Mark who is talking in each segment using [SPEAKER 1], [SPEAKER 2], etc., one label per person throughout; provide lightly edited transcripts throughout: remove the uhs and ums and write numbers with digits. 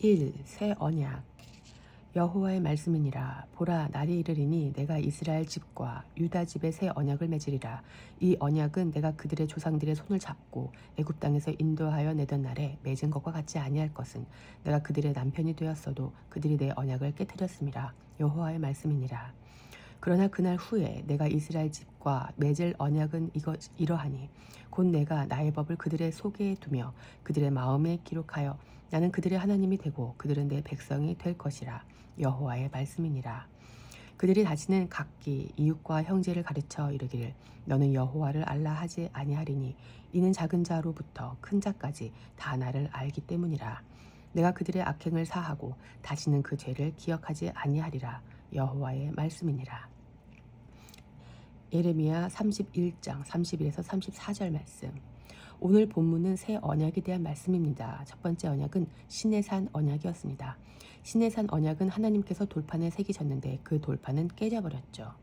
[SPEAKER 1] 1. 새 언약. 여호와의 말씀이니라. 보라, 날이 이르리니 내가 이스라엘 집과 유다 집에 새 언약을 맺으리라. 이 언약은 내가 그들의 조상들의 손을 잡고 애굽 땅에서 인도하여 내던 날에 맺은 것과 같지 아니할 것은 내가 그들의 남편이 되었어도 그들이 내 언약을 깨뜨렸음이라. 여호와의 말씀이니라. 그러나 그날 후에 내가 이스라엘 집과 맺을 언약은 이러하니 곧 내가 나의 법을 그들의 속에 두며 그들의 마음에 기록하여 나는 그들의 하나님이 되고 그들은 내 백성이 될 것이라. 여호와의 말씀이니라. 그들이 다시는 각기 이웃과 형제를 가르쳐 이르기를 너는 여호와를 알라 하지 아니하리니 이는 작은 자로부터 큰 자까지 다 나를 알기 때문이라. 내가 그들의 악행을 사하고 다시는 그 죄를 기억하지 아니하리라. 여호와의 말씀이니라. 예레미야 31장 31에서 34절 말씀. 오늘 본문은 새 언약에 대한 말씀입니다. 첫 번째 언약은 시내산 언약이었습니다. 시내산 언약은 하나님께서 돌판에 새기셨는데 그 돌판은 깨져버렸죠.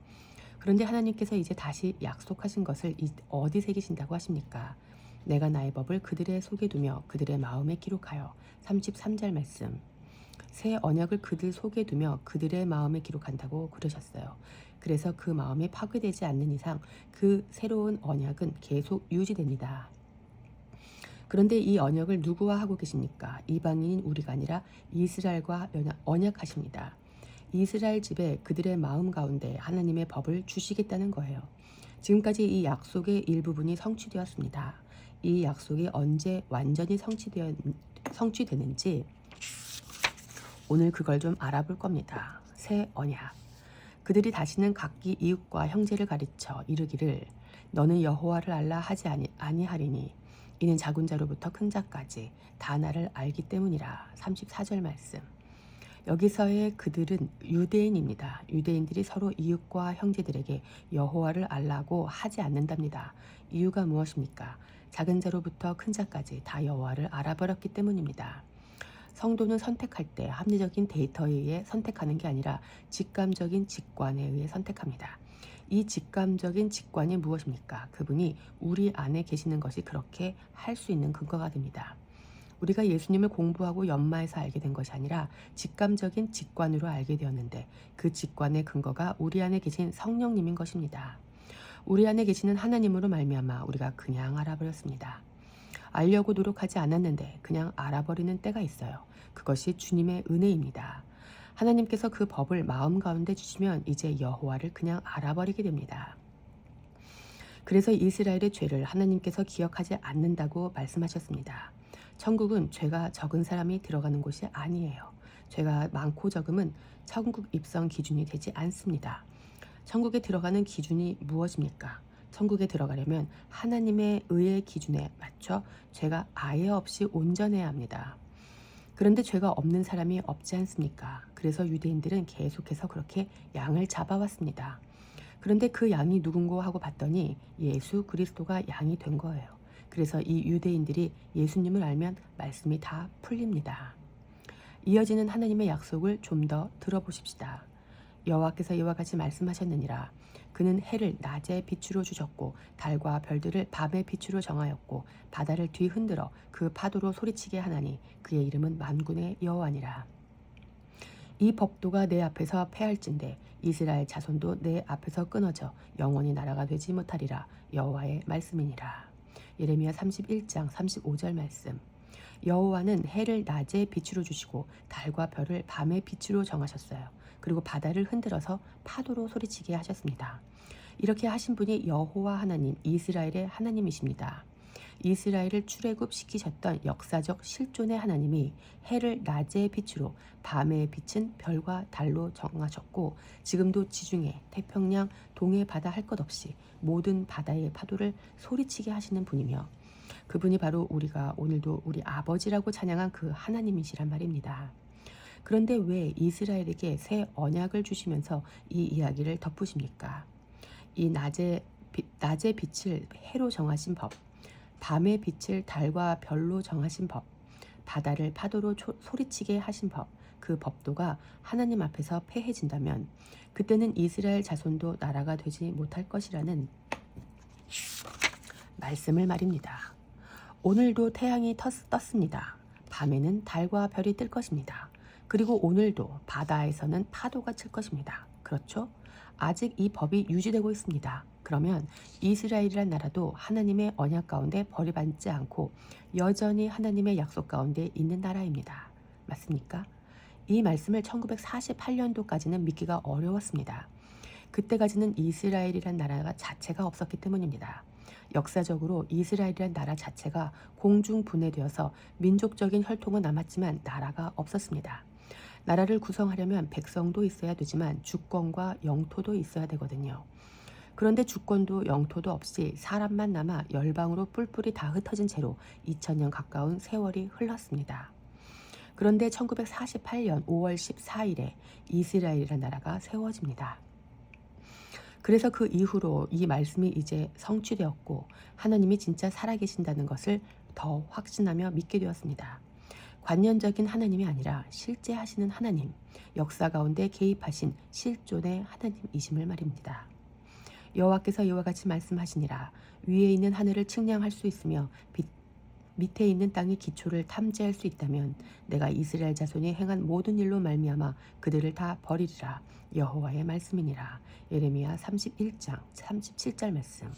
[SPEAKER 1] 그런데 하나님께서 이제 다시 약속하신 것을 어디 새기신다고 하십니까? 내가 나의 법을 그들의 속에 두며 그들의 마음에 기록하여. 33절 말씀. 새 언약을 그들 속에 두며 그들의 마음에 기록한다고 그러셨어요. 그래서 그 마음이 파괴되지 않는 이상 그 새로운 언약은 계속 유지됩니다. 그런데 이 언약을 누구와 하고 계십니까? 이방인인 우리가 아니라 이스라엘과 언약하십니다. 이스라엘 집에 그들의 마음 가운데 하나님의 법을 주시겠다는 거예요. 지금까지 이 약속의 일부분이 성취되었습니다. 이 약속이 언제 완전히 성취되는지 오늘 그걸 좀 알아볼 겁니다. 새 언약. 그들이 다시는 각기 이웃과 형제를 가르쳐 이르기를 너는 여호와를 알라 하지 아니하리니 이는 작은 자로부터 큰 자까지 다 나를 알기 때문이라. 34절 말씀. 여기서의 그들은 유대인입니다. 유대인들이 서로 이웃과 형제들에게 여호와를 알라고 하지 않는답니다. 이유가 무엇입니까? 작은 자로부터 큰 자까지 다 여호와를 알아버렸기 때문입니다. 성도는 선택할 때 합리적인 데이터에 의해 선택하는 게 아니라 직감적인 직관에 의해 선택합니다. 이 직감적인 직관이 무엇입니까? 그분이 우리 안에 계시는 것이 그렇게 할 수 있는 근거가 됩니다. 우리가 예수님을 공부하고 연마해서 알게 된 것이 아니라 직감적인 직관으로 알게 되었는데 그 직관의 근거가 우리 안에 계신 성령님인 것입니다. 우리 안에 계시는 하나님으로 말미암아 우리가 그냥 알아버렸습니다. 알려고 노력하지 않았는데 그냥 알아버리는 때가 있어요. 그것이 주님의 은혜입니다. 하나님께서 그 법을 마음 가운데 주시면 이제 여호와를 그냥 알아버리게 됩니다. 그래서 이스라엘의 죄를 하나님께서 기억하지 않는다고 말씀하셨습니다. 천국은 죄가 적은 사람이 들어가는 곳이 아니에요. 죄가 많고 적음은 천국 입성 기준이 되지 않습니다. 천국에 들어가는 기준이 무엇입니까? 천국에 들어가려면 하나님의 의의 기준에 맞춰 죄가 아예 없이 온전해야 합니다. 그런데 죄가 없는 사람이 없지 않습니까? 그래서 유대인들은 계속해서 그렇게 양을 잡아왔습니다. 그런데 그 양이 누군고 하고 봤더니 예수 그리스도가 양이 된 거예요. 그래서 이 유대인들이 예수님을 알면 말씀이 다 풀립니다. 이어지는 하나님의 약속을 좀 더 들어보십시다. 여호와께서 이와 같이 말씀하셨느니라. 그는 해를 낮에 빛으로 주셨고 달과 별들을 밤의 빛으로 정하였고 바다를 뒤흔들어 그 파도로 소리치게 하나니 그의 이름은 만군의 여호와니라. 이 법도가 내 앞에서 패할진대 이스라엘 자손도 내 앞에서 끊어져 영원히 나라가 되지 못하리라. 여호와의 말씀이니라. 예레미야 31장 35절 말씀. 여호와는 해를 낮에 빛으로 주시고 달과 별을 밤의 빛으로 정하셨어요. 그리고 바다를 흔들어서 파도로 소리치게 하셨습니다. 이렇게 하신 분이 여호와 하나님, 이스라엘의 하나님이십니다. 이스라엘을 출애굽시키셨던 역사적 실존의 하나님이 해를 낮의 빛으로 밤의 빛은 별과 달로 정하셨고 지금도 지중해, 태평양, 동해 바다 할 것 없이 모든 바다의 파도를 소리치게 하시는 분이며 그분이 바로 우리가 오늘도 우리 아버지라고 찬양한 그 하나님이시란 말입니다. 그런데 왜 이스라엘에게 새 언약을 주시면서 이 이야기를 덮으십니까? 이 낮의 빛을 해로 정하신 법, 밤의 빛을 달과 별로 정하신 법, 바다를 파도로 소리치게 하신 법, 그 법도가 하나님 앞에서 패해진다면 그때는 이스라엘 자손도 나라가 되지 못할 것이라는 말씀을 말입니다. 오늘도 태양이 떴습니다. 밤에는 달과 별이 뜰 것입니다. 그리고 오늘도 바다에서는 파도가 칠 것입니다. 그렇죠? 아직 이 법이 유지되고 있습니다. 그러면 이스라엘이란 나라도 하나님의 언약 가운데 버림받지 않고 여전히 하나님의 약속 가운데 있는 나라입니다. 맞습니까? 이 말씀을 1948년도까지는 믿기가 어려웠습니다. 그때까지는 이스라엘이란 나라가 자체가 없었기 때문입니다. 역사적으로 이스라엘이란 나라 자체가 공중 분해되어서 민족적인 혈통은 남았지만 나라가 없었습니다. 나라를 구성하려면 백성도 있어야 되지만 주권과 영토도 있어야 되거든요. 그런데 주권도 영토도 없이 사람만 남아 열방으로 뿔뿔이 다 흩어진 채로 2000년 가까운 세월이 흘렀습니다. 그런데 1948년 5월 14일에 이스라엘이라는 나라가 세워집니다. 그래서 그 이후로 이 말씀이 이제 성취되었고 하나님이 진짜 살아계신다는 것을 더 확신하며 믿게 되었습니다. 관념적인 하나님이 아니라 실제 하시는 하나님, 역사 가운데 개입하신 실존의 하나님이심을 말입니다. 여호와께서 이와 같이 말씀하시니라. 위에 있는 하늘을 측량할 수 있으며 밑에 있는 땅의 기초를 탐지할 수 있다면 내가 이스라엘 자손이 행한 모든 일로 말미암아 그들을 다 버리리라. 여호와의 말씀이니라. 예레미야 31장 37절 말씀.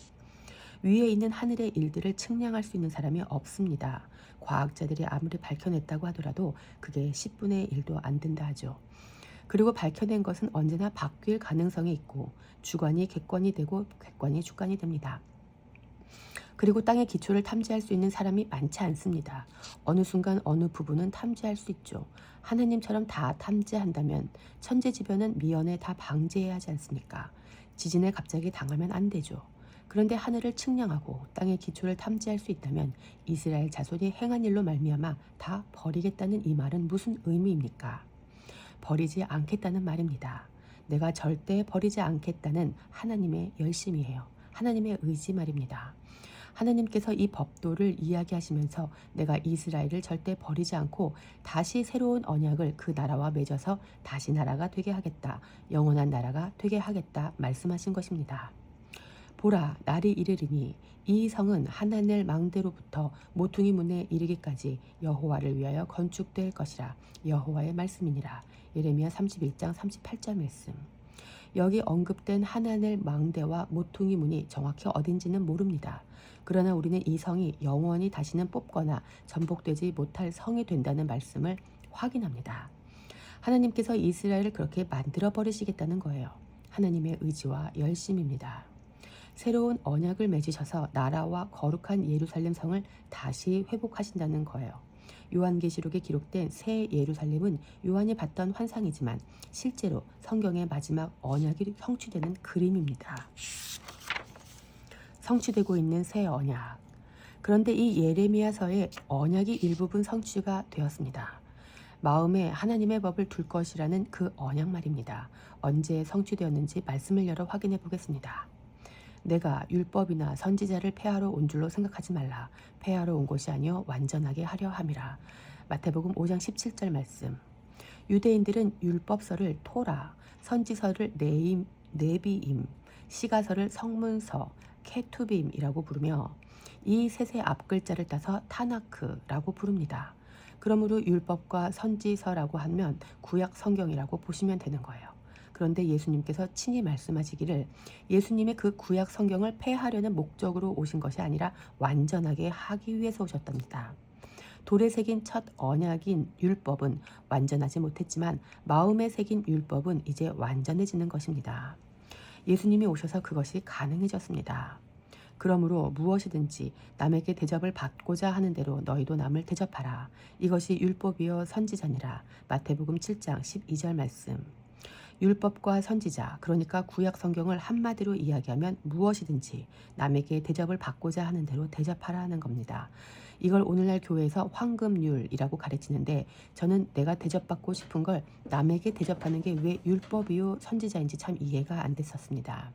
[SPEAKER 1] 위에 있는 하늘의 일들을 측량할 수 있는 사람이 없습니다. 과학자들이 아무리 밝혀냈다고 하더라도 그게 10분의 1도 안 된다 하죠. 그리고 밝혀낸 것은 언제나 바뀔 가능성이 있고 주관이 객관이 되고 객관이 주관이 됩니다. 그리고 땅의 기초를 탐지할 수 있는 사람이 많지 않습니다. 어느 순간 어느 부분은 탐지할 수 있죠. 하나님처럼 다 탐지한다면 천재지변은 미연에 다 방지해야 하지 않습니까? 지진에 갑자기 당하면 안 되죠. 그런데 하늘을 측량하고 땅의 기초를 탐지할 수 있다면 이스라엘 자손이 행한 일로 말미암아 다 버리겠다는 이 말은 무슨 의미입니까? 버리지 않겠다는 말입니다. 내가 절대 버리지 않겠다는 하나님의 열심이에요. 하나님의 의지 말입니다. 하나님께서 이 법도를 이야기하시면서 내가 이스라엘을 절대 버리지 않고 다시 새로운 언약을 그 나라와 맺어서 다시 나라가 되게 하겠다. 영원한 나라가 되게 하겠다 말씀하신 것입니다. 보라, 날이 이르리니 이 성은 하나넬 망대로부터 모퉁이 문에 이르기까지 여호와를 위하여 건축될 것이라. 여호와의 말씀이니라. 예레미야 31장 38절 말씀. 여기 언급된 하나넬 망대와 모퉁이 문이 정확히 어딘지는 모릅니다. 그러나 우리는 이 성이 영원히 다시는 뽑거나 전복되지 못할 성이 된다는 말씀을 확인합니다. 하나님께서 이스라엘을 그렇게 만들어 버리시겠다는 거예요. 하나님의 의지와 열심입니다. 새로운 언약을 맺으셔서 나라와 거룩한 예루살렘 성을 다시 회복하신다는 거예요. 요한계시록에 기록된 새 예루살렘은 요한이 봤던 환상이지만 실제로 성경의 마지막 언약이 성취되는 그림입니다. 성취되고 있는 새 언약. 그런데 이 예레미야서의 언약이 일부분 성취가 되었습니다. 마음에 하나님의 법을 둘 것이라는 그 언약 말입니다. 언제 성취되었는지 말씀을 열어 확인해 보겠습니다. 내가 율법이나 선지자를 폐하러 온 줄로 생각하지 말라. 폐하러 온 것이 아니요 완전하게 하려 함이라. 마태복음 5장 17절 말씀. 유대인들은 율법서를 토라, 선지서를 네비임, 시가서를 성문서, 케투빔이라고 부르며 이 셋의 앞글자를 따서 타나크라고 부릅니다. 그러므로 율법과 선지서라고 하면 구약 성경이라고 보시면 되는 거예요. 그런데 예수님께서 친히 말씀하시기를 예수님의 그 구약 성경을 폐하려는 목적으로 오신 것이 아니라 완전하게 하기 위해서 오셨답니다. 돌에 새긴 첫 언약인 율법은 완전하지 못했지만 마음에 새긴 율법은 이제 완전해지는 것입니다. 예수님이 오셔서 그것이 가능해졌습니다. 그러므로 무엇이든지 남에게 대접을 받고자 하는 대로 너희도 남을 대접하라. 이것이 율법이요 선지자니라. 마태복음 7장 12절 말씀. 율법과 선지자, 그러니까 구약 성경을 한마디로 이야기하면 무엇이든지 남에게 대접을 받고자 하는 대로 대접하라 하는 겁니다. 이걸 오늘날 교회에서 황금률이라고 가르치는데 저는 내가 대접받고 싶은 걸 남에게 대접하는 게 왜 율법이요 선지자인지 참 이해가 안 됐었습니다.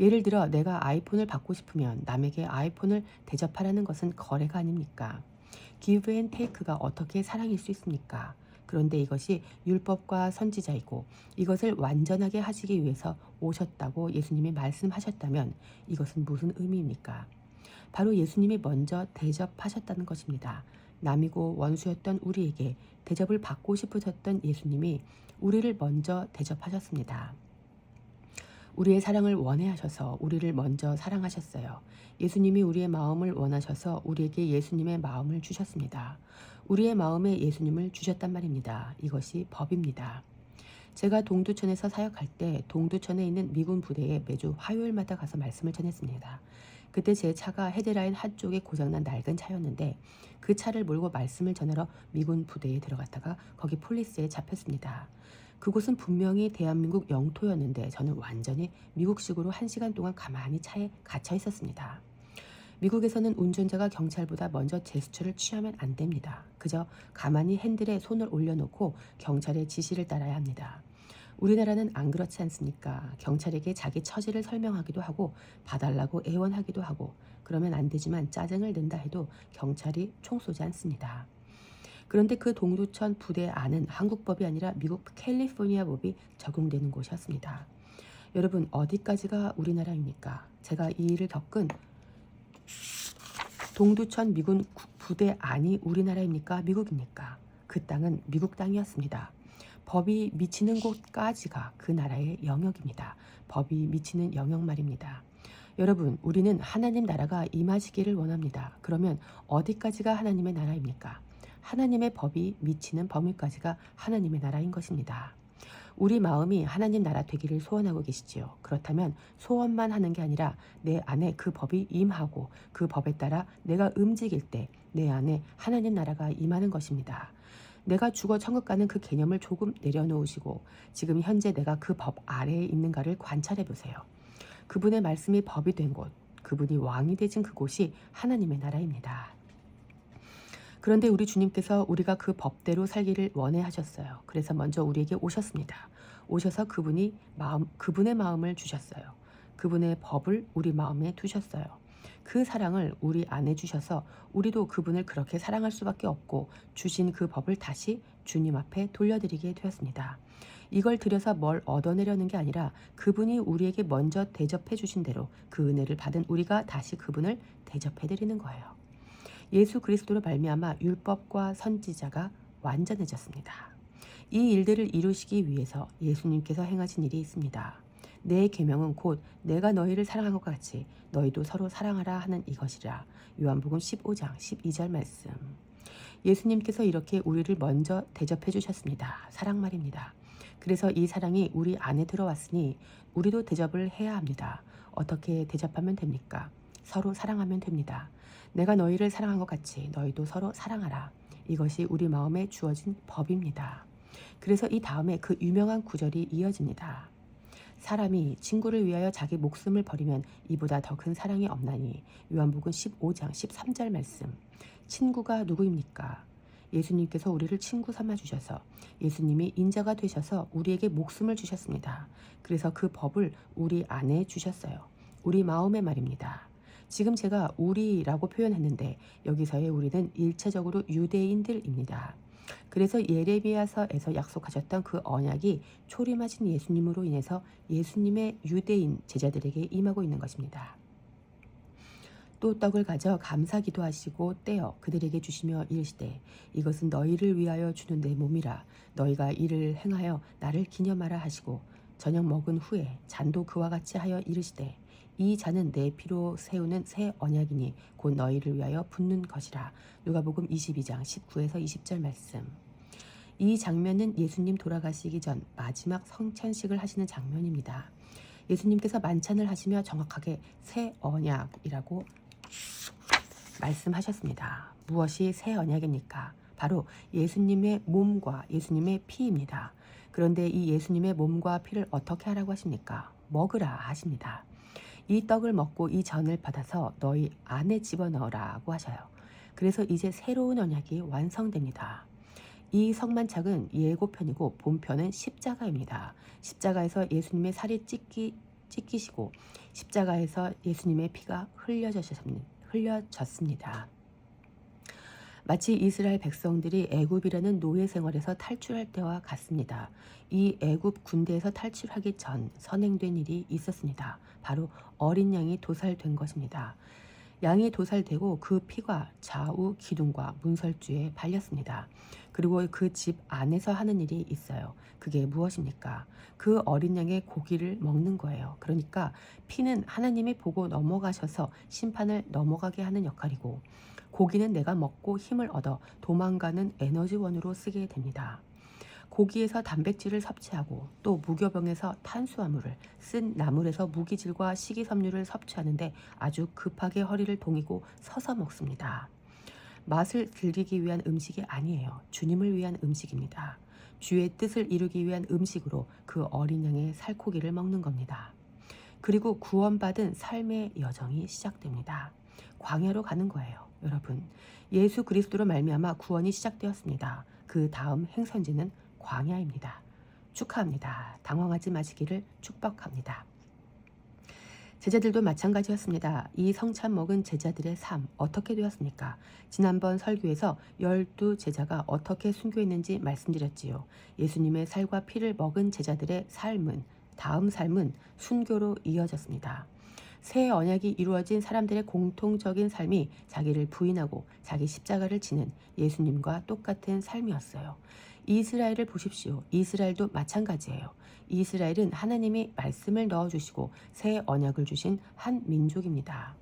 [SPEAKER 1] 예를 들어 내가 아이폰을 받고 싶으면 남에게 아이폰을 대접하라는 것은 거래가 아닙니까? give and take가 어떻게 사랑일 수 있습니까? 그런데 이것이 율법과 선지자이고 이것을 완전하게 하시기 위해서 오셨다고 예수님이 말씀하셨다면 이것은 무슨 의미입니까? 바로 예수님이 먼저 대접하셨다는 것입니다. 남이고 원수였던 우리에게 대접을 받고 싶으셨던 예수님이 우리를 먼저 대접하셨습니다. 우리의 사랑을 원해하셔서 우리를 먼저 사랑하셨어요. 예수님이 우리의 마음을 원하셔서 우리에게 예수님의 마음을 주셨습니다. 우리의 마음에 예수님을 주셨단 말입니다. 이것이 법입니다. 제가 동두천에서 사역할 때 동두천에 있는 미군 부대에 매주 화요일마다 가서 말씀을 전했습니다. 그때 제 차가 헤드라인 한쪽에 고장난 낡은 차였는데 그 차를 몰고 말씀을 전하러 미군 부대에 들어갔다가 거기 폴리스에 잡혔습니다. 그곳은 분명히 대한민국 영토였는데 저는 완전히 미국식으로 1시간 동안 가만히 차에 갇혀 있었습니다. 미국에서는 운전자가 경찰보다 먼저 제스처를 취하면 안 됩니다. 그저 가만히 핸들에 손을 올려놓고 경찰의 지시를 따라야 합니다. 우리나라는 안 그렇지 않습니까? 경찰에게 자기 처지를 설명하기도 하고 봐달라고 애원하기도 하고 그러면 안 되지만 짜증을 낸다 해도 경찰이 총 쏘지 않습니다. 그런데 그 동두천 부대 안은 한국법이 아니라 미국 캘리포니아 법이 적용되는 곳이었습니다. 여러분 어디까지가 우리나라입니까? 제가 이 일을 겪은 동두천 미군 부대 안이 우리나라입니까? 미국입니까? 그 땅은 미국 땅이었습니다. 법이 미치는 곳까지가 그 나라의 영역입니다. 법이 미치는 영역 말입니다. 여러분, 우리는 하나님 나라가 임하시기를 원합니다. 그러면 어디까지가 하나님의 나라입니까? 하나님의 법이 미치는 범위까지가 하나님의 나라인 것입니다. 우리 마음이 하나님 나라 되기를 소원하고 계시지요. 그렇다면 소원만 하는 게 아니라 내 안에 그 법이 임하고 그 법에 따라 내가 움직일 때 내 안에 하나님 나라가 임하는 것입니다. 내가 죽어 천국 가는 그 개념을 조금 내려놓으시고 지금 현재 내가 그 법 아래에 있는가를 관찰해 보세요. 그분의 말씀이 법이 된 곳, 그분이 왕이 되신 그곳이 하나님의 나라입니다. 그런데 우리 주님께서 우리가 그 법대로 살기를 원해 하셨어요. 그래서 먼저 우리에게 오셨습니다. 오셔서 그분의 마음을 주셨어요. 그분의 법을 우리 마음에 두셨어요. 그 사랑을 우리 안에 주셔서 우리도 그분을 그렇게 사랑할 수밖에 없고 주신 그 법을 다시 주님 앞에 돌려드리게 되었습니다. 이걸 들여서 뭘 얻어내려는 게 아니라 그분이 우리에게 먼저 대접해 주신 대로 그 은혜를 받은 우리가 다시 그분을 대접해 드리는 거예요. 예수 그리스도로 말미암아 율법과 선지자가 완전해졌습니다. 이 일들을 이루시기 위해서 예수님께서 행하신 일이 있습니다. 내 계명은 곧 내가 너희를 사랑한 것 같이 너희도 서로 사랑하라 하는 이것이라. 요한복음 15장 12절 말씀. 예수님께서 이렇게 우리를 먼저 대접해 주셨습니다. 사랑 말입니다. 그래서 이 사랑이 우리 안에 들어왔으니 우리도 대접을 해야 합니다. 어떻게 대접하면 됩니까? 서로 사랑하면 됩니다. 내가 너희를 사랑한 것 같이 너희도 서로 사랑하라. 이것이 우리 마음에 주어진 법입니다. 그래서 이 다음에 그 유명한 구절이 이어집니다. 사람이 친구를 위하여 자기 목숨을 버리면 이보다 더 큰 사랑이 없나니. 요한복음 15장 13절 말씀. 친구가 누구입니까? 예수님께서 우리를 친구 삼아 주셔서 예수님이 인자가 되셔서 우리에게 목숨을 주셨습니다. 그래서 그 법을 우리 안에 주셨어요. 우리 마음의 말입니다. 지금 제가 우리라고 표현했는데 여기서의 우리는 일체적으로 유대인들입니다. 그래서 예레미야서에서 약속하셨던 그 언약이 초림하신 예수님으로 인해서 예수님의 유대인 제자들에게 임하고 있는 것입니다. 또 떡을 가져 감사 기도하시고 떼어 그들에게 주시며 이르시되 이것은 너희를 위하여 주는 내 몸이라. 너희가 이를 행하여 나를 기념하라 하시고 저녁 먹은 후에 잔도 그와 같이 하여 이르시되 이 잔은 내 피로 세우는 새 언약이니 곧 너희를 위하여 붓는 것이라. 누가복음 22장 19에서 20절 말씀. 이 장면은 예수님 돌아가시기 전 마지막 성찬식을 하시는 장면입니다. 예수님께서 만찬을 하시며 정확하게 새 언약이라고 말씀하셨습니다. 무엇이 새 언약입니까? 바로 예수님의 몸과 예수님의 피입니다. 그런데 이 예수님의 몸과 피를 어떻게 하라고 하십니까? 먹으라 하십니다. 이 떡을 먹고 이 잔을 받아서 너희 안에 집어넣으라고 하셔요. 그래서 이제 새로운 언약이 완성됩니다. 이 성만찬은 예고편이고 본편은 십자가입니다. 십자가에서 예수님의 살이 찢기시고 십자가에서 예수님의 피가 흘려졌습니다. 마치 이스라엘 백성들이 애굽이라는 노예 생활에서 탈출할 때와 같습니다. 이 애굽 군대에서 탈출하기 전 선행된 일이 있었습니다. 바로 어린 양이 도살된 것입니다. 양이 도살되고 그 피가 좌우 기둥과 문설주에 발렸습니다. 그리고 그 집 안에서 하는 일이 있어요. 그게 무엇입니까? 그 어린 양의 고기를 먹는 거예요. 그러니까 피는 하나님이 보고 넘어가셔서 심판을 넘어가게 하는 역할이고, 고기는 내가 먹고 힘을 얻어 도망가는 에너지원으로 쓰게 됩니다. 고기에서 단백질을 섭취하고 또 무교병에서 탄수화물을, 쓴 나물에서 무기질과 식이섬유를 섭취하는데 아주 급하게 허리를 동이고 서서 먹습니다. 맛을 즐기기 위한 음식이 아니에요. 주님을 위한 음식입니다. 주의 뜻을 이루기 위한 음식으로 그 어린 양의 살코기를 먹는 겁니다. 그리고 구원받은 삶의 여정이 시작됩니다. 광야로 가는 거예요. 여러분, 예수 그리스도로 말미암아 구원이 시작되었습니다. 그 다음 행선지는 광야입니다. 축하합니다. 당황하지 마시기를 축복합니다. 제자들도 마찬가지였습니다. 이 성찬 먹은 제자들의 삶 어떻게 되었습니까? 지난번 설교에서 12제자가 어떻게 순교했는지 말씀드렸지요. 예수님의 살과 피를 먹은 제자들의 다음 삶은 순교로 이어졌습니다. 새 언약이 이루어진 사람들의 공통적인 삶이 자기를 부인하고 자기 십자가를 지는 예수님과 똑같은 삶이었어요. 이스라엘을 보십시오. 이스라엘도 마찬가지예요. 이스라엘은 하나님이 말씀을 넣어주시고 새 언약을 주신 한 민족입니다.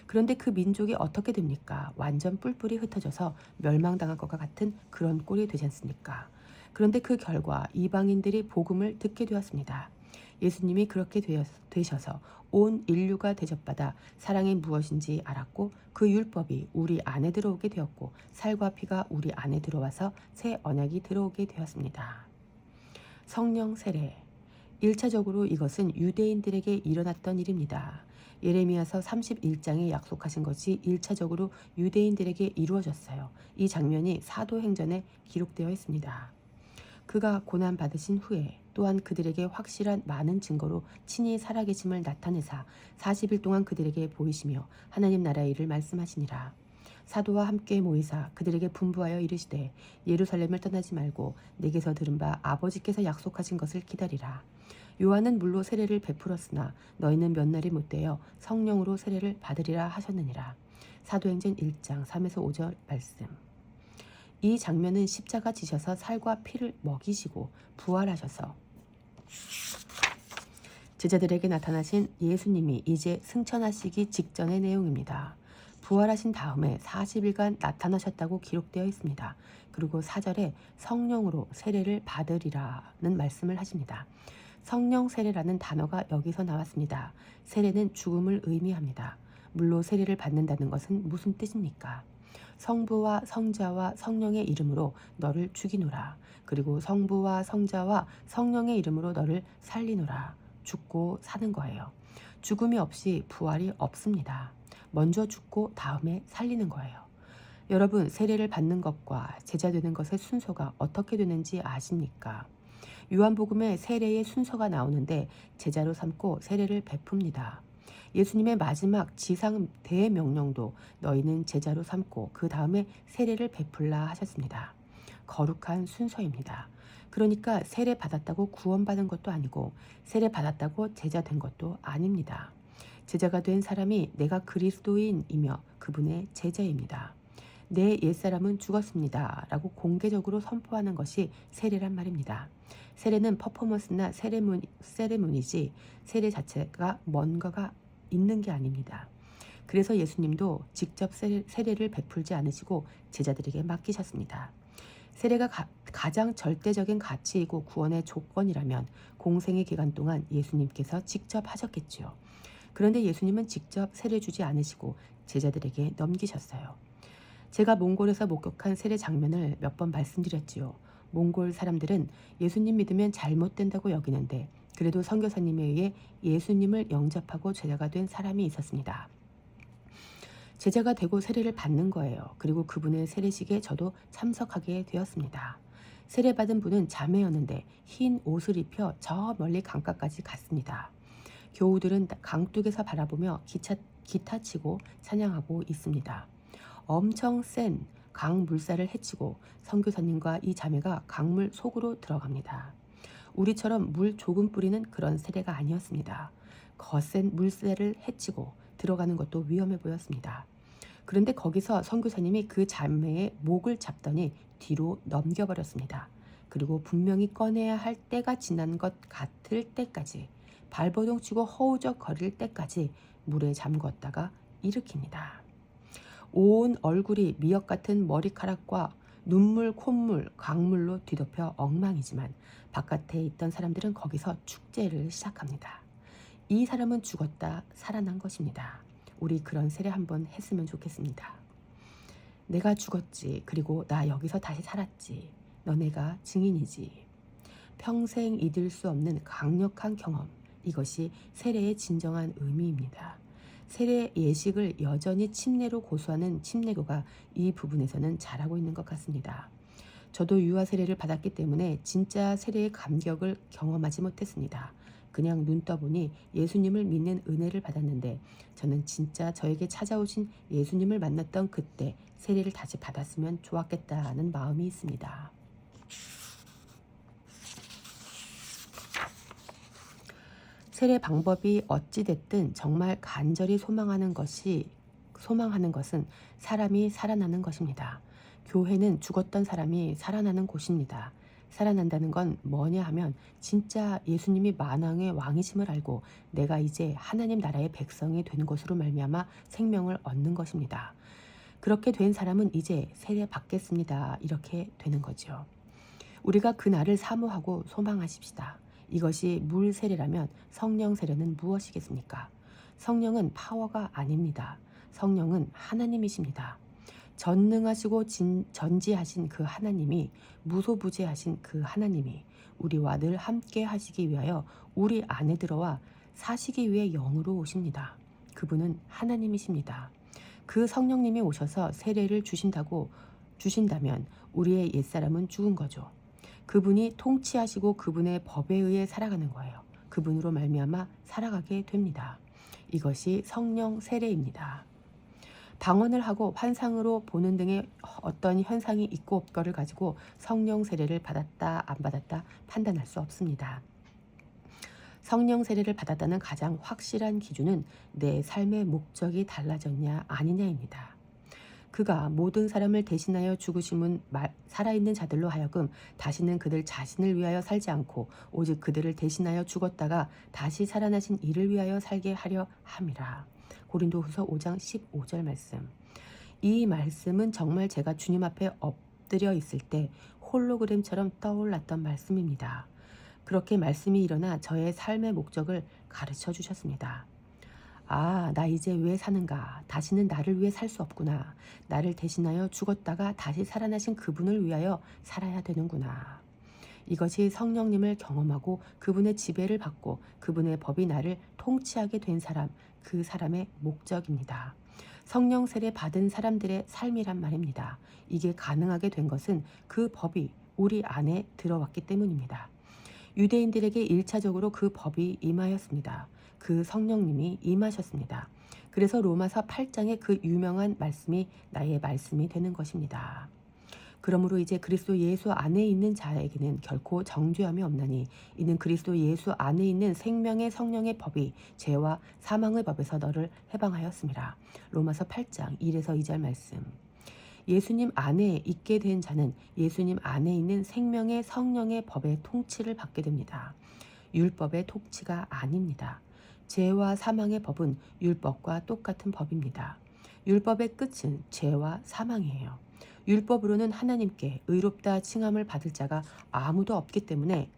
[SPEAKER 1] 그런데 그 민족이 어떻게 됩니까? 완전 뿔뿔이 흩어져서 멸망당할 것과 같은 그런 꼴이 되지 않습니까? 그런데 그 결과 이방인들이 복음을 듣게 되었습니다. 예수님이 그렇게 되셔서 온 인류가 대접받아 사랑이 무엇인지 알았고, 그 율법이 우리 안에 들어오게 되었고, 살과 피가 우리 안에 들어와서 새 언약이 들어오게 되었습니다. 성령 세례. 1차적으로 이것은 유대인들에게 일어났던 일입니다. 예레미야서 31장에 약속하신 것이 1차적으로 유대인들에게 이루어졌어요. 이 장면이 사도행전에 기록되어 있습니다. 그가 고난받으신 후에 또한 그들에게 확실한 많은 증거로 친히 살아계심을 나타내사 40일 동안 그들에게 보이시며 하나님 나라의 일을 말씀하시니라. 사도와 함께 모이사 그들에게 분부하여 이르시되 예루살렘을 떠나지 말고 내게서 들은 바 아버지께서 약속하신 것을 기다리라. 요한은 물로 세례를 베풀었으나 너희는 몇 날이 못되어 성령으로 세례를 받으리라 하셨느니라. 사도행전 1장 3에서 5절 말씀. 이 장면은 십자가 지셔서 살과 피를 먹이시고 부활하셔서 제자들에게 나타나신 예수님이 이제 승천하시기 직전의 내용입니다. 부활하신 다음에 40일간 나타나셨다고 기록되어 있습니다. 그리고 4절에 성령으로 세례를 받으리라는 말씀을 하십니다. 성령 세례라는 단어가 여기서 나왔습니다. 세례는 죽음을 의미합니다. 물로 세례를 받는다는 것은 무슨 뜻입니까? 성부와 성자와 성령의 이름으로 너를 죽이노라. 그리고 성부와 성자와 성령의 이름으로 너를 살리노라. 죽고 사는 거예요. 죽음이 없이 부활이 없습니다. 먼저 죽고 다음에 살리는 거예요. 여러분, 세례를 받는 것과 제자 되는 것의 순서가 어떻게 되는지 아십니까? 요한복음에 세례의 순서가 나오는데 제자로 삼고 세례를 베풉니다. 예수님의 마지막 지상 대명령도 너희는 제자로 삼고 그 다음에 세례를 베풀라 하셨습니다. 거룩한 순서입니다. 그러니까 세례 받았다고 구원받은 것도 아니고 세례 받았다고 제자 된 것도 아닙니다. 제자가 된 사람이 내가 그리스도인이며 그분의 제자입니다. 내 옛사람은 죽었습니다. 라고 공개적으로 선포하는 것이 세례란 말입니다. 세례는 퍼포먼스나 세레모니지 세례 자체가 뭔가가 있는 게 아닙니다. 그래서 예수님도 직접 세례를 베풀지 않으시고 제자들에게 맡기셨습니다. 세례가 가장 절대적인 가치이고 구원의 조건이라면 공생의 기간 동안 예수님께서 직접 하셨겠지요. 그런데 예수님은 직접 세례 주지 않으시고 제자들에게 넘기셨어요. 제가 몽골에서 목격한 세례 장면을 몇 번 말씀드렸지요. 몽골 사람들은 예수님 믿으면 잘못된다고 여기는데 그래도 선교사님에 의해 예수님을 영접하고 제자가 된 사람이 있었습니다. 제자가 되고 세례를 받는 거예요. 그리고 그분의 세례식에 저도 참석하게 되었습니다. 세례받은 분은 자매였는데 흰 옷을 입혀 저 멀리 강가까지 갔습니다. 교우들은 강둑에서 바라보며 기타 치고 찬양하고 있습니다. 엄청 센 강물살을 헤치고 선교사님과 이 자매가 강물 속으로 들어갑니다. 우리처럼 물 조금 뿌리는 그런 세례가 아니었습니다. 거센 물살을 헤치고 들어가는 것도 위험해 보였습니다. 그런데 거기서 선교사님이 그 자매의 목을 잡더니 뒤로 넘겨버렸습니다. 그리고 분명히 꺼내야 할 때가 지난 것 같을 때까지, 발버둥 치고 허우적 거릴 때까지 물에 잠궜다가 일으킵니다. 온 얼굴이 미역 같은 머리카락과 눈물, 콧물, 강물로 뒤덮여 엉망이지만 바깥에 있던 사람들은 거기서 축제를 시작합니다. 이 사람은 죽었다 살아난 것입니다. 우리 그런 세례 한번 했으면 좋겠습니다. 내가 죽었지. 그리고 나 여기서 다시 살았지. 너네가 증인이지. 평생 잊을 수 없는 강력한 경험. 이것이 세례의 진정한 의미입니다. 세례 예식을 여전히 침례로 고수하는 침례교가 이 부분에서는 잘하고 있는 것 같습니다. 저도 유아 세례를 받았기 때문에 진짜 세례의 감격을 경험하지 못했습니다. 그냥 눈 떠보니 예수님을 믿는 은혜를 받았는데 저는 진짜 저에게 찾아오신 예수님을 만났던 그때 세례를 다시 받았으면 좋았겠다는 마음이 있습니다. 세례 방법이 어찌됐든 정말 간절히 소망하는 것은 사람이 살아나는 것입니다. 교회는 죽었던 사람이 살아나는 곳입니다. 살아난다는 건 뭐냐 하면 진짜 예수님이 만왕의 왕이심을 알고 내가 이제 하나님 나라의 백성이 되는 것으로 말미암아 생명을 얻는 것입니다. 그렇게 된 사람은 이제 세례 받겠습니다. 이렇게 되는 거죠. 우리가 그 날을 사모하고 소망하십시다. 이것이 물 세례라면 성령 세례는 무엇이겠습니까? 성령은 파워가 아닙니다. 성령은 하나님이십니다. 전능하시고 전지하신 그 하나님이, 무소부재하신 그 하나님이 우리와 늘 함께 하시기 위하여 우리 안에 들어와 사시기 위해 영으로 오십니다. 그분은 하나님이십니다. 그 성령님이 오셔서 세례를 주신다면 우리의 옛사람은 죽은 거죠. 그분이 통치하시고 그분의 법에 의해 살아가는 거예요. 그분으로 말미암아 살아가게 됩니다. 이것이 성령 세례입니다. 방언을 하고 환상으로 보는 등의 어떤 현상이 있고 없거를 가지고 성령 세례를 받았다 안 받았다 판단할 수 없습니다. 성령 세례를 받았다는 가장 확실한 기준은 내 삶의 목적이 달라졌냐 아니냐입니다. 그가 모든 사람을 대신하여 죽으심은 살아있는 자들로 하여금 다시는 그들 자신을 위하여 살지 않고 오직 그들을 대신하여 죽었다가 다시 살아나신 이를 위하여 살게 하려 함이라. 고린도후서 5장 15절 말씀. 이 말씀은 정말 제가 주님 앞에 엎드려 있을 때 홀로그램처럼 떠올랐던 말씀입니다. 그렇게 말씀이 일어나 저의 삶의 목적을 가르쳐 주셨습니다. 아, 나 이제 왜 사는가? 다시는 나를 위해 살 수 없구나. 나를 대신하여 죽었다가 다시 살아나신 그분을 위하여 살아야 되는구나. 이것이 성령님을 경험하고 그분의 지배를 받고 그분의 법이 나를 통치하게 된 사람, 그 사람의 목적입니다. 성령 세례 받은 사람들의 삶이란 말입니다. 이게 가능하게 된 것은 그 법이 우리 안에 들어왔기 때문입니다. 유대인들에게 1차적으로 그 법이 임하였습니다. 그 성령님이 임하셨습니다. 그래서 로마서 8장의 그 유명한 말씀이 나의 말씀이 되는 것입니다. 그러므로 이제 그리스도 예수 안에 있는 자에게는 결코 정죄함이 없나니 이는 그리스도 예수 안에 있는 생명의 성령의 법이 죄와 사망의 법에서 너를 해방하였습니다. 로마서 8장 1에서 2절 말씀. 예수님 안에 있게 된 자는 예수님 안에 있는 생명의 성령의 법의 통치를 받게 됩니다. 율법의 통치가 아닙니다. 죄와 사망의 법은 율법과 똑같은 법입니다. 율법의 끝은 죄와 사망이에요. 율법으로는 하나님께 의롭다 칭함을 받을 자가 아무도 없기 때문에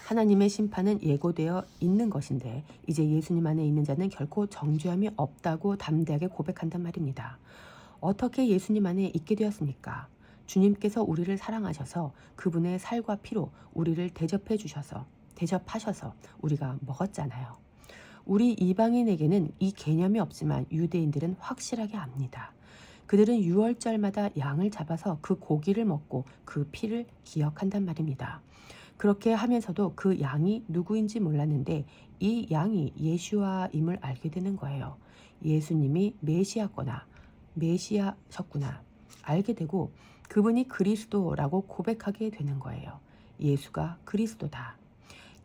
[SPEAKER 1] 하나님의 심판은 예고되어 있는 것인데 이제 예수님 안에 있는 자는 결코 정죄함이 없다고 담대하게 고백한단 말입니다. 어떻게 예수님 안에 있게 되었습니까? 주님께서 우리를 사랑하셔서 그분의 살과 피로 우리를 대접하셔서 우리가 먹었잖아요. 우리 이방인에게는 이 개념이 없지만 유대인들은 확실하게 압니다. 그들은 유월절마다 양을 잡아서 그 고기를 먹고 그 피를 기억한단 말입니다. 그렇게 하면서도 그 양이 누구인지 몰랐는데 이 양이 예수와임을 알게 되는 거예요. 예수님이 메시아셨구나 알게 되고 그분이 그리스도라고 고백하게 되는 거예요. 예수가 그리스도다.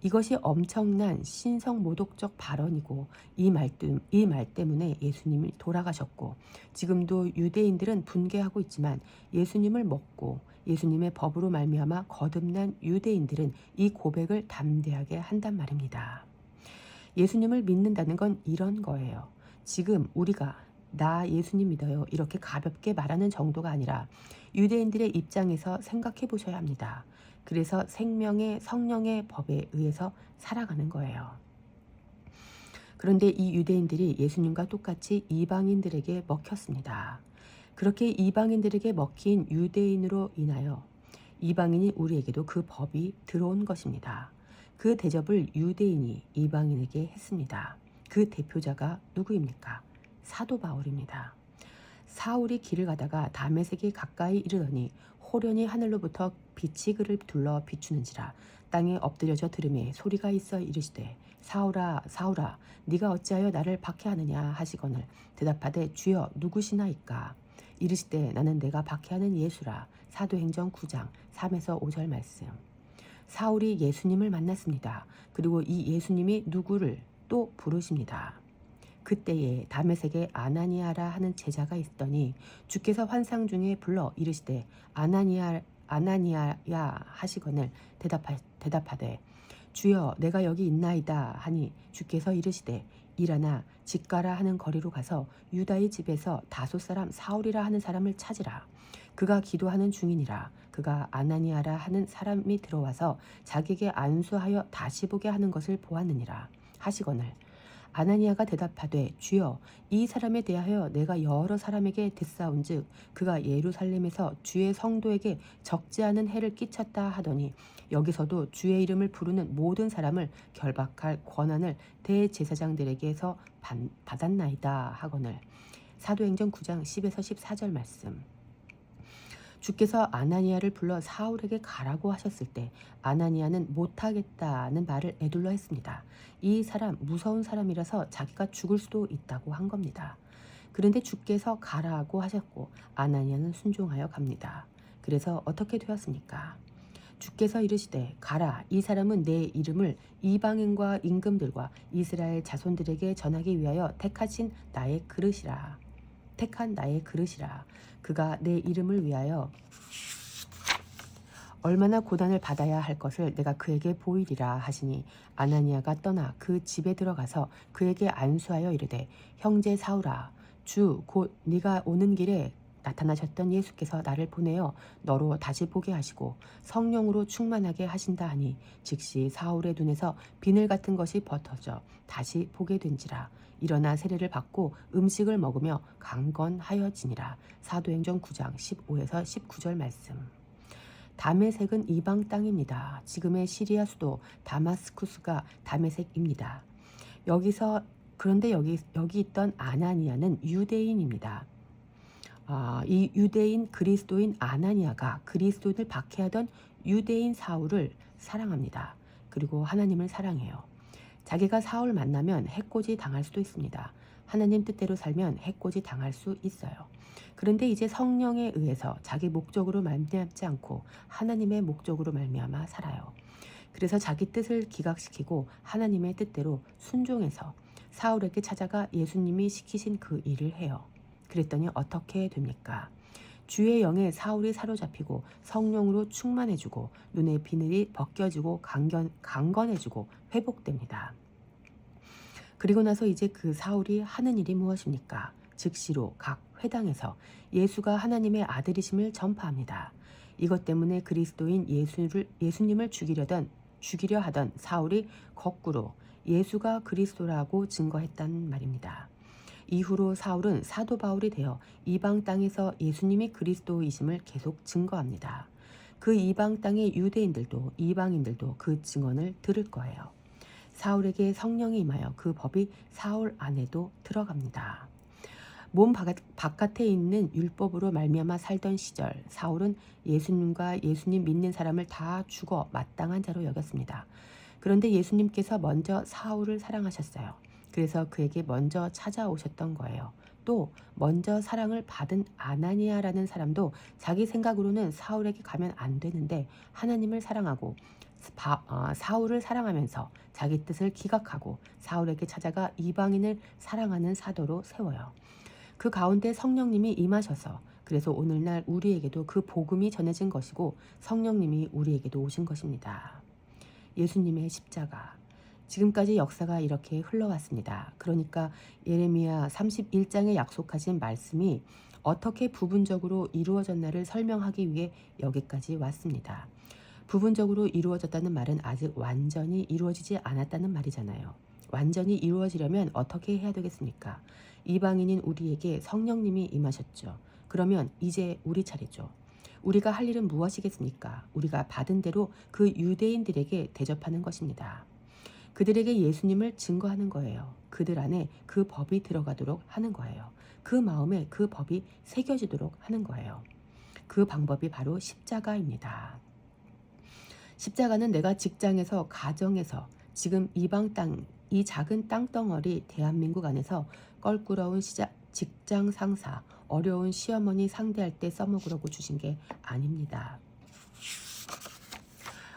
[SPEAKER 1] 이것이 엄청난 신성모독적 발언이고 이 말 때문에 예수님이 돌아가셨고 지금도 유대인들은 분개하고 있지만 예수님을 먹고 예수님의 법으로 말미암아 거듭난 유대인들은 이 고백을 담대하게 한단 말입니다. 예수님을 믿는다는 건 이런 거예요. 지금 우리가 나 예수님 믿어요 이렇게 가볍게 말하는 정도가 아니라 유대인들의 입장에서 생각해 보셔야 합니다. 그래서 생명의 성령의 법에 의해서 살아가는 거예요. 그런데 이 유대인들이 예수님과 똑같이 이방인들에게 먹혔습니다. 그렇게 이방인들에게 먹힌 유대인으로 인하여 이방인이 우리에게도 그 법이 들어온 것입니다. 그 대접을 유대인이 이방인에게 했습니다. 그 대표자가 누구입니까? 사도 바울입니다. 사울이 길을 가다가 다메섹에 가까이 이르더니 호련히 하늘로부터 빛이 그를 둘러 비추는지라 땅에 엎드려져 들으매 소리가 있어 이르시되 사울아 사울아 네가 어찌하여 나를 박해하느냐 하시거늘 대답하되 주여 누구시나이까 이르시되 나는 내가 박해하는 예수라. 사도행전 9장 3에서 5절 말씀. 사울이 예수님을 만났습니다. 그리고 이 예수님이 누구를 또 부르십니다. 그때에 다메섹에 아나니아라 하는 제자가 있더니 주께서 환상 중에 불러 이르시되 아나니아야 하시거늘 대답하되 주여 내가 여기 있나이다 하니 주께서 이르시되 일어나 직가라 하는 거리로 가서 유다의 집에서 다소 사람 사울이라 하는 사람을 찾으라. 그가 기도하는 중이니라. 그가 아나니아라 하는 사람이 들어와서 자기에게 안수하여 다시 보게 하는 것을 보았느니라 하시거늘 아나니아가 대답하되 주여 이 사람에 대하여 내가 여러 사람에게 듣사온즉 그가 예루살렘에서 주의 성도에게 적지 않은 해를 끼쳤다 하더니 여기서도 주의 이름을 부르는 모든 사람을 결박할 권한을 대제사장들에게서 받았나이다 하거늘 사도행전 9장 10에서 14절 말씀. 주께서 아나니아를 불러 사울에게 가라고 하셨을 때 아나니아는 못하겠다는 말을 에둘러 했습니다. 이 사람 무서운 사람이라서 자기가 죽을 수도 있다고 한 겁니다. 그런데 주께서 가라고 하셨고 아나니아는 순종하여 갑니다. 그래서 어떻게 되었습니까? 주께서 이르시되 가라 이 사람은 내 이름을 이방인과 임금들과 이스라엘 자손들에게 전하기 위하여 택한 나의 그릇이라. 그가 내 이름을 위하여 얼마나 고난을 받아야 할 것을 내가 그에게 보이리라 하시니 아나니아가 떠나 그 집에 들어가서 그에게 안수하여 이르되 형제 사울아 주 곧 네가 오는 길에 나타나셨던 예수께서 나를 보내어 너로 다시 보게 하시고 성령으로 충만하게 하신다 하니 즉시 사울의 눈에서 비늘 같은 것이 벗어져 다시 보게 된지라. 일어나 세례를 받고 음식을 먹으며 강건하여지니라. 사도행전 9장 15에서 19절 말씀. 다메섹은 이방 땅입니다. 지금의 시리아 수도 다마스쿠스가 다메섹입니다. 그런데 여기 있던 아나니아는 유대인입니다. 이 유대인 그리스도인 아나니아가 그리스도인을 박해하던 유대인 사울을 사랑합니다. 그리고 하나님을 사랑해요. 자기가 사울 만나면 해코지 당할 수도 있습니다. 하나님 뜻대로 살면 해코지 당할 수 있어요. 그런데 이제 성령에 의해서 자기 목적으로 말미암지 않고 하나님의 목적으로 말미암아 살아요. 그래서 자기 뜻을 기각시키고 하나님의 뜻대로 순종해서 사울에게 찾아가 예수님이 시키신 그 일을 해요. 그랬더니 어떻게 됩니까? 주의 영에 사울이 사로잡히고 성령으로 충만해지고 눈의 비늘이 벗겨지고 강건해지고 회복됩니다. 그리고 나서 이제 그 사울이 하는 일이 무엇입니까? 즉시로 각 회당에서 예수가 하나님의 아들이심을 전파합니다. 이것 때문에 그리스도인 예수님을 죽이려 하던 사울이 거꾸로 예수가 그리스도라고 증거했단 말입니다. 이후로 사울은 사도 바울이 되어 이방 땅에서 예수님이 그리스도이심을 계속 증거합니다. 그 이방 땅의 유대인들도 이방인들도 그 증언을 들을 거예요. 사울에게 성령이 임하여 그 법이 사울 안에도 들어갑니다. 몸 바깥에 있는 율법으로 말미암아 살던 시절 사울은 예수님과 예수님 믿는 사람을 다 죽어 마땅한 자로 여겼습니다. 그런데 예수님께서 먼저 사울을 사랑하셨어요. 그래서 그에게 먼저 찾아오셨던 거예요. 또 먼저 사랑을 받은 아나니아라는 사람도 자기 생각으로는 사울에게 가면 안 되는데 하나님을 사랑하고 사울을 사랑하면서 자기 뜻을 기각하고 사울에게 찾아가 이방인을 사랑하는 사도로 세워요. 그 가운데 성령님이 임하셔서 그래서 오늘날 우리에게도 그 복음이 전해진 것이고 성령님이 우리에게도 오신 것입니다. 예수님의 십자가. 지금까지 역사가 이렇게 흘러왔습니다. 그러니까 예레미야 31장에 약속하신 말씀이 어떻게 부분적으로 이루어졌나를 설명하기 위해 여기까지 왔습니다. 부분적으로 이루어졌다는 말은 아직 완전히 이루어지지 않았다는 말이잖아요. 완전히 이루어지려면 어떻게 해야 되겠습니까? 이방인인 우리에게 성령님이 임하셨죠. 그러면 이제 우리 차례죠. 우리가 할 일은 무엇이겠습니까? 우리가 받은 대로 그 유대인들에게 대접하는 것입니다. 그들에게 예수님을 증거하는 거예요. 그들 안에 그 법이 들어가도록 하는 거예요. 그 마음에 그 법이 새겨지도록 하는 거예요. 그 방법이 바로 십자가입니다. 십자가는 내가 직장에서, 가정에서, 지금 이방 땅, 이 작은 땅덩어리 대한민국 안에서 껄끄러운 직장 상사, 어려운 시어머니 상대할 때 써먹으려고 주신 게 아닙니다.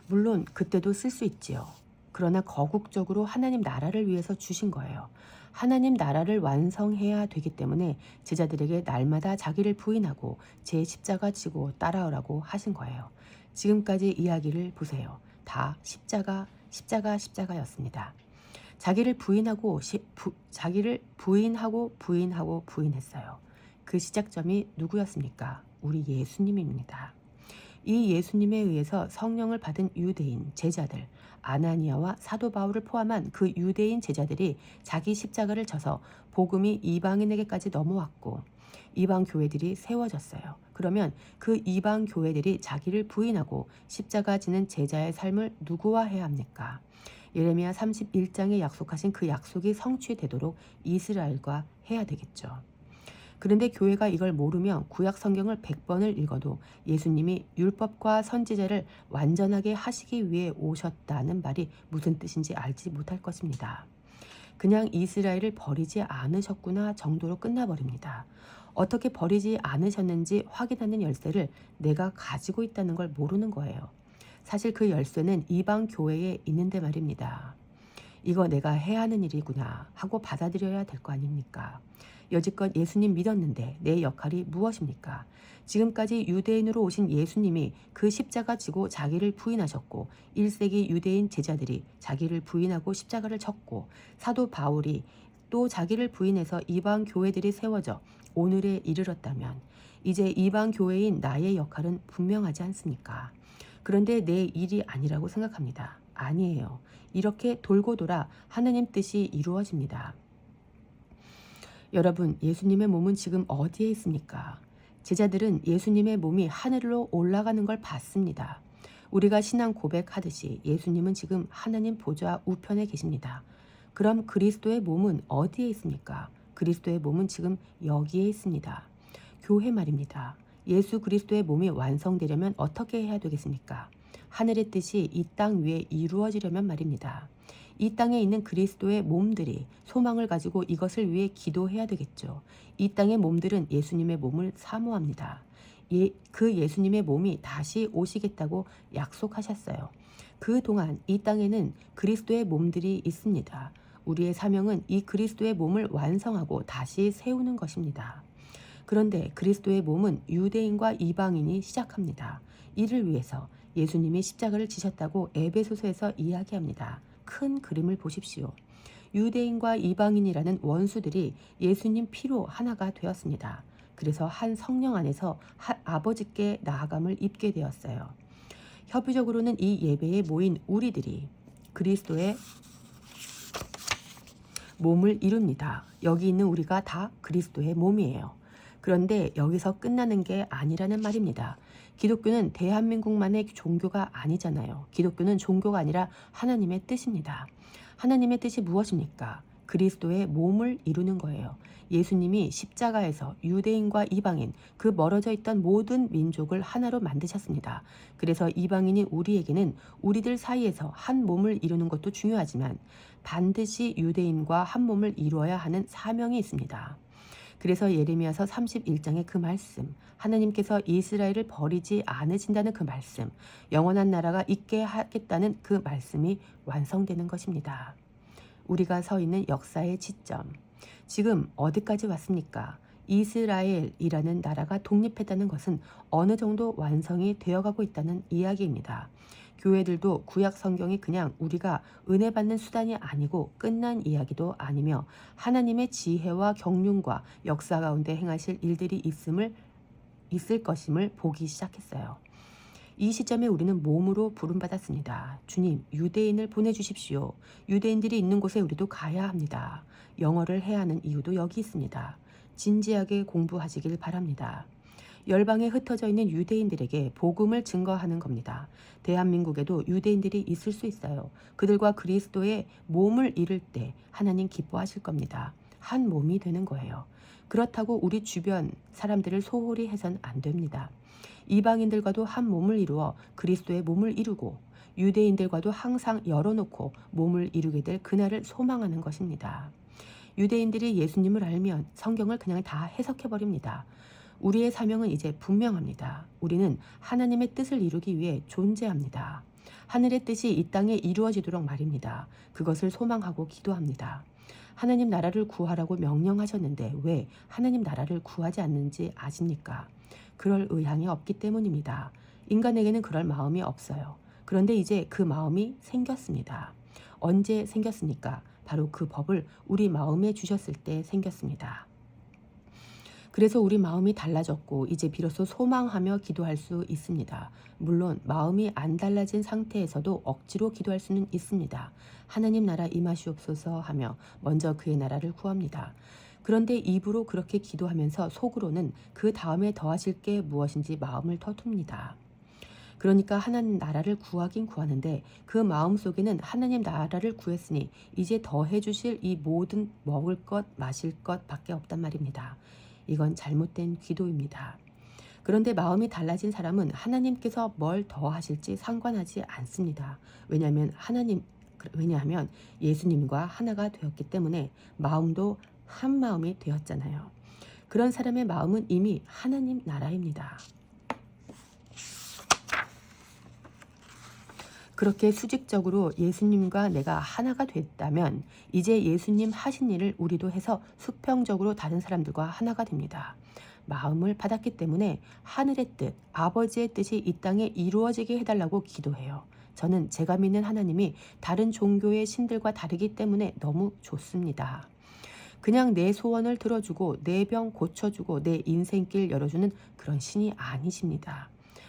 [SPEAKER 1] 물론 그때도 쓸 수 있지요. 그러나 거국적으로 하나님 나라를 위해서 주신 거예요. 하나님 나라를 완성해야 되기 때문에 제자들에게 날마다 자기를 부인하고 제 십자가 지고 따라오라고 하신 거예요. 지금까지 이야기를 보세요. 다 십자가였습니다. 자기를 부인하고 부인했어요. 그 시작점이 누구였습니까? 우리 예수님입니다. 이 예수님에 의해서 성령을 받은 유대인 제자들, 아나니아와 사도 바울을 포함한 그 유대인 제자들이 자기 십자가를 져서 복음이 이방인에게까지 넘어왔고 이방 교회들이 세워졌어요. 그러면 그 이방 교회들이 자기를 부인하고 십자가 지는 제자의 삶을 누구화해야 합니까? 예레미야 31장에 약속하신 그 약속이 성취되도록 이스라엘과 해야 되겠죠. 그런데 교회가 이걸 모르면 구약 성경을 100번을 읽어도 예수님이 율법과 선지자를 완전하게 하시기 위해 오셨다는 말이 무슨 뜻인지 알지 못할 것입니다. 그냥 이스라엘을 버리지 않으셨구나 정도로 끝나버립니다. 어떻게 버리지 않으셨는지 확인하는 열쇠를 내가 가지고 있다는 걸 모르는 거예요. 사실 그 열쇠는 이방 교회에 있는데 말입니다. 이거 내가 해야 하는 일이구나 하고 받아들여야 될 거 아닙니까? 여지껏 예수님 믿었는데 내 역할이 무엇입니까? 지금까지 유대인으로 오신 예수님이 그 십자가 지고 자기를 부인하셨고 1세기 유대인 제자들이 자기를 부인하고 십자가를 졌고 사도 바울이 또 자기를 부인해서 이방 교회들이 세워져 오늘에 이르렀다면 이제 이방 교회인 나의 역할은 분명하지 않습니까? 그런데 내 일이 아니라고 생각합니다. 아니에요. 이렇게 돌고 돌아 하나님 뜻이 이루어집니다. 여러분, 예수님의 몸은 지금 어디에 있습니까? 제자들은 예수님의 몸이 하늘로 올라가는 걸 봤습니다. 우리가 신앙 고백하듯이 예수님은 지금 하나님 보좌 우편에 계십니다. 그럼 그리스도의 몸은 어디에 있습니까? 그리스도의 몸은 지금 여기에 있습니다. 교회 말입니다. 예수 그리스도의 몸이 완성되려면 어떻게 해야 되겠습니까? 하늘의 뜻이 이 땅 위에 이루어지려면 말입니다. 이 땅에 있는 그리스도의 몸들이 소망을 가지고 이것을 위해 기도해야 되겠죠. 이 땅의 몸들은 예수님의 몸을 사모합니다. 그 예수님의 몸이 다시 오시겠다고 약속하셨어요. 그동안 이 땅에는 그리스도의 몸들이 있습니다. 우리의 사명은 이 그리스도의 몸을 완성하고 다시 세우는 것입니다. 그런데 그리스도의 몸은 유대인과 이방인이 시작합니다. 이를 위해서 예수님이 십자가를 지셨다고 에베소서에서 이야기합니다. 큰 그림을 보십시오. 유대인과 이방인이라는 원수들이 예수님 피로 하나가 되었습니다. 그래서 한 성령 안에서 아버지께 나아감을 입게 되었어요. 협의적으로는 이 예배에 모인 우리들이 그리스도의 몸을 이룹니다. 여기 있는 우리가 다 그리스도의 몸이에요. 그런데 여기서 끝나는 게 아니라는 말입니다. 기독교는 대한민국만의 종교가 아니잖아요. 기독교는 종교가 아니라 하나님의 뜻입니다. 하나님의 뜻이 무엇입니까? 그리스도의 몸을 이루는 거예요. 예수님이 십자가에서 유대인과 이방인, 그 멀어져 있던 모든 민족을 하나로 만드셨습니다. 그래서 이방인인 우리에게는 우리들 사이에서 한 몸을 이루는 것도 중요하지만 반드시 유대인과 한 몸을 이루어야 하는 사명이 있습니다. 그래서 예레미야서 31장의 그 말씀, 하나님께서 이스라엘을 버리지 않으신다는 그 말씀, 영원한 나라가 있게 하겠다는 그 말씀이 완성되는 것입니다. 우리가 서 있는 역사의 지점, 지금 어디까지 왔습니까? 이스라엘이라는 나라가 독립했다는 것은 어느 정도 완성이 되어가고 있다는 이야기입니다. 교회들도 구약 성경이 그냥 우리가 은혜 받는 수단이 아니고 끝난 이야기도 아니며 하나님의 지혜와 경륜과 역사 가운데 행하실 일들이 있을 것임을 보기 시작했어요. 이 시점에 우리는 몸으로 부름받았습니다. 주님, 유대인을 보내주십시오. 유대인들이 있는 곳에 우리도 가야 합니다. 영어를 해야 하는 이유도 여기 있습니다. 진지하게 공부하시길 바랍니다. 열방에 흩어져 있는 유대인들에게 복음을 증거하는 겁니다. 대한민국에도 유대인들이 있을 수 있어요. 그들과 그리스도의 몸을 이룰 때 하나님 기뻐하실 겁니다. 한 몸이 되는 거예요. 그렇다고 우리 주변 사람들을 소홀히 해선 안 됩니다. 이방인들과도 한 몸을 이루어 그리스도의 몸을 이루고 유대인들과도 항상 열어놓고 몸을 이루게 될 그날을 소망하는 것입니다. 유대인들이 예수님을 알면 성경을 그냥 다 해석해버립니다. 우리의 사명은 이제 분명합니다. 우리는 하나님의 뜻을 이루기 위해 존재합니다. 하늘의 뜻이 이 땅에 이루어지도록 말입니다. 그것을 소망하고 기도합니다. 하나님 나라를 구하라고 명령하셨는데 왜 하나님 나라를 구하지 않는지 아십니까? 그럴 의향이 없기 때문입니다. 인간에게는 그럴 마음이 없어요. 그런데 이제 그 마음이 생겼습니다. 언제 생겼습니까? 바로 그 법을 우리 마음에 주셨을 때 생겼습니다. 그래서 우리 마음이 달라졌고 이제 비로소 소망하며 기도할 수 있습니다. 물론 마음이 안 달라진 상태에서도 억지로 기도할 수는 있습니다. 하나님 나라 임하시옵소서 하며 먼저 그의 나라를 구합니다. 그런데 입으로 그렇게 기도하면서 속으로는 그 다음에 더하실 게 무엇인지 마음을 터둡니다. 그러니까 하나님 나라를 구하긴 구하는데 그 마음속에는 하나님 나라를 구했으니 이제 더해 주실 이 모든 먹을 것 마실 것 밖에 없단 말입니다. 이건 잘못된 기도입니다. 그런데 마음이 달라진 사람은 하나님께서 뭘 더하실지 상관하지 않습니다. 왜냐하면 예수님과 하나가 되었기 때문에 마음도 한 마음이 되었잖아요. 그런 사람의 마음은 이미 하나님 나라입니다. 그렇게 수직적으로 예수님과 내가 하나가 됐다면 이제 예수님 하신 일을 우리도 해서 수평적으로 다른 사람들과 하나가 됩니다. 마음을 받았기 때문에 하늘의 뜻, 아버지의 뜻이 이 땅에 이루어지게 해달라고 기도해요. 저는 제가 믿는 하나님이 다른 종교의 신들과 다르기 때문에 너무 좋습니다. 그냥 내 소원을 들어주고 내 병 고쳐주고 내 인생길 열어주는 그런 신이 아니십니다.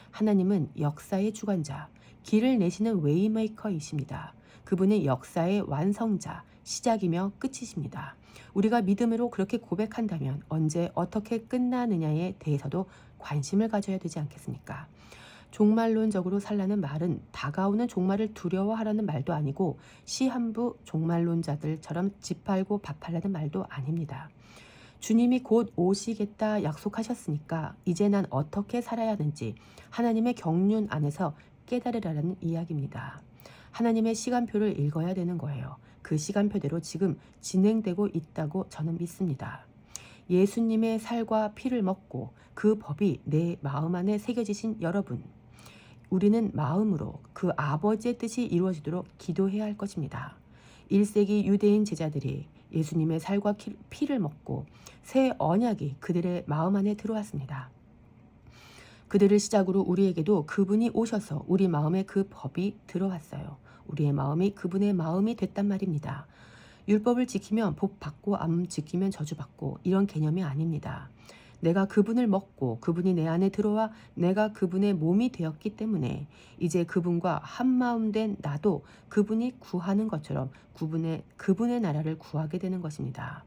[SPEAKER 1] 하나님은 역사의 주관자, 길을 내시는 웨이메이커이십니다. 그분은 역사의 완성자, 시작이며 끝이십니다. 우리가 믿음으로 그렇게 고백한다면 언제 어떻게 끝나느냐에 대해서도 관심을 가져야 되지 않겠습니까? 종말론적으로 살라는 말은 다가오는 종말을 두려워하라는 말도 아니고 시한부 종말론자들처럼 집 팔고 밥 팔라는 말도 아닙니다. 주님이 곧 오시겠다 약속하셨으니까 이제 난 어떻게 살아야 하는지 하나님의 경륜 안에서 깨달으라는 이야기입니다. 하나님의 시간표를 읽어야 되는 거예요. 그 시간표대로 지금 진행되고 있다고 저는 믿습니다. 예수님의 살과 피를 먹고 그 법이 내 마음 안에 새겨지신 여러분, 우리는 마음으로 그 아버지의 뜻이 이루어지도록 기도해야 할 것입니다. 1세기 유대인 제자들이 예수님의 살과 피를 먹고 새 언약이 그들의 마음 안에 들어왔습니다. 그들을 시작으로 우리에게도 그분이 오셔서 우리 마음에 그 법이 들어왔어요. 우리의 마음이 그분의 마음이 됐단 말입니다. 율법을 지키면 복 받고 안 지키면 저주받고 이런 개념이 아닙니다. 내가 그분을 먹고 그분이 내 안에 들어와 내가 그분의 몸이 되었기 때문에 이제 그분과 한마음 된 나도 그분이 구하는 것처럼 그분의 나라를 구하게 되는 것입니다.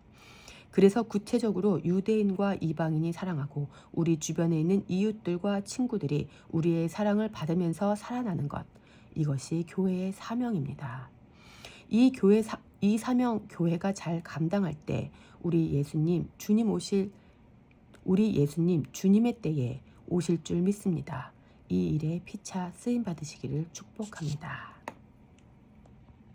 [SPEAKER 1] 그래서 구체적으로 유대인과 이방인이 사랑하고 우리 주변에 있는 이웃들과 친구들이 우리의 사랑을 받으면서 살아나는 것, 이것이 교회의 사명입니다. 이 사명 교회가 잘 감당할 때 우리 예수님 주님의 때에 오실 줄 믿습니다. 이 일에 피차 쓰임 받으시기를 축복합니다.